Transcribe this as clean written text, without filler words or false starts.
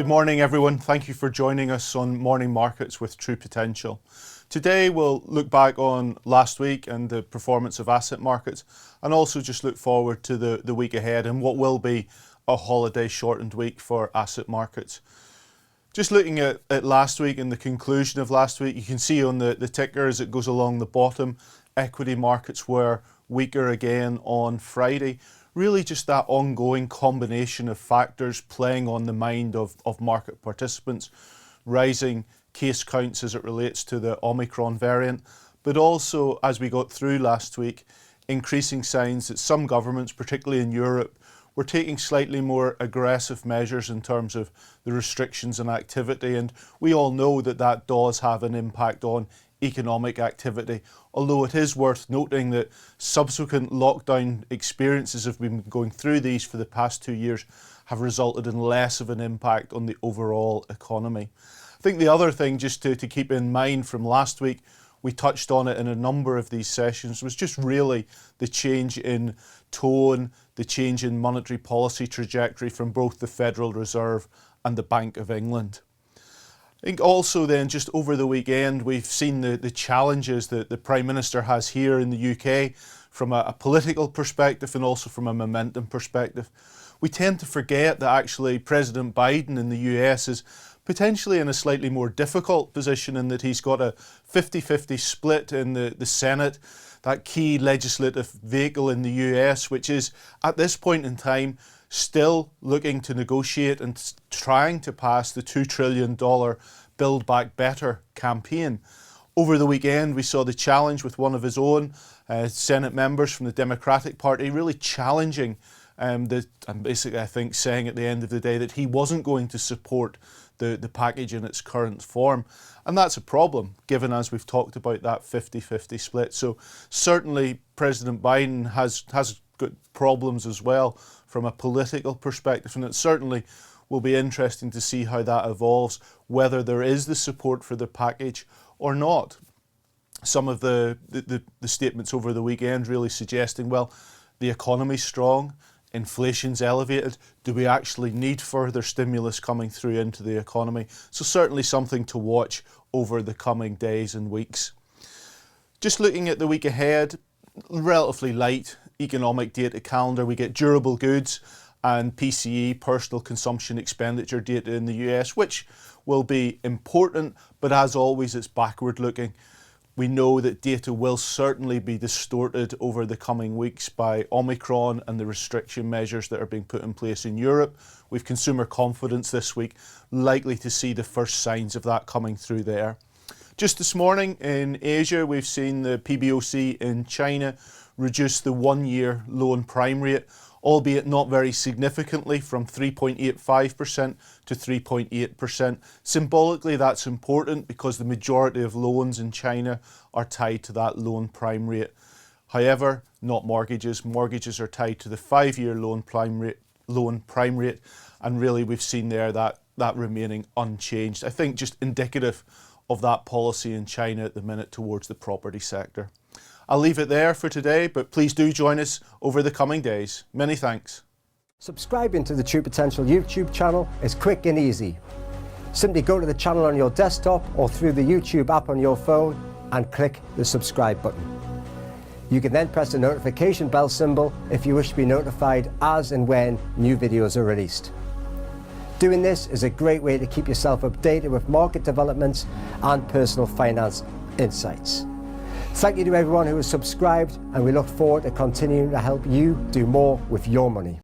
Good morning, everyone. Thank you for joining us on Morning Markets with True Potential. Today we'll look back on last week and the performance of asset markets, and also just look forward to the week ahead and what will be a holiday shortened week for asset markets. Just looking at last week and the conclusion of last week, you can see on the ticker as it goes along the bottom, equity markets were weaker again on Friday. Really just that ongoing combination of factors playing on the mind of market participants, rising case counts as it relates to the Omicron variant, but also as we got through last week, increasing signs that some governments, particularly in Europe, were taking slightly more aggressive measures in terms of the restrictions and activity, and we all know that that does have an impact on economic activity, although it is worth noting that subsequent lockdown experiences have been going through these for the past 2 years have resulted in less of an impact on the overall economy. I think the other thing just to keep in mind from last week, we touched on it in a number of these sessions, was just really the change in tone, the change in monetary policy trajectory from both the Federal Reserve and the Bank of England. I think also then just over the weekend we've seen the challenges that the Prime Minister has here in the UK from a political perspective and also from a momentum perspective. We tend to forget that actually President Biden in the US is potentially in a slightly more difficult position in that he's got a 50-50 split in the Senate, that key legislative vehicle in the US, which is at this point in time still looking to negotiate and trying to pass the $2 trillion Build Back Better campaign. Over the weekend we saw the challenge with one of his own Senate members from the Democratic Party really challenging and basically I think saying at the end of the day that he wasn't going to support the package in its current form. And that's a problem, given as we've talked about that 50-50 split. So certainly President Biden has got problems as well from a political perspective, and it certainly will be interesting to see how that evolves, whether there is the support for the package or not. Some of the statements over the weekend really suggesting, well, the economy's strong, inflation's elevated, do we actually need further stimulus coming through into the economy? So certainly something to watch over the coming days and weeks. Just looking at the week ahead, relatively light economic data calendar. We get durable goods and PCE, personal consumption expenditure data in the US, which will be important, but as always it's backward looking. We know that data will certainly be distorted over the coming weeks by Omicron and the restriction measures that are being put in place in Europe. We've consumer confidence this week, likely to see the first signs of that coming through there. Just this morning in Asia, we've seen the PBOC in China reduce the one-year loan prime rate, albeit not very significantly, from 3.85% to 3.8%. Symbolically, that's important because the majority of loans in China are tied to that loan prime rate. However, not mortgages. Mortgages are tied to the 5-year loan prime rate, and really we've seen there that remaining unchanged. I think just indicative of that policy in China at the minute towards the property sector. I'll leave it there for today, but please do join us over the coming days. Many thanks. Subscribing to the True Potential YouTube channel is quick and easy. Simply go to the channel on your desktop or through the YouTube app on your phone and click the subscribe button. You can then press the notification bell symbol if you wish to be notified as and when new videos are released. Doing this is a great way to keep yourself updated with market developments and personal finance insights. Thank you to everyone who has subscribed, and we look forward to continuing to help you do more with your money.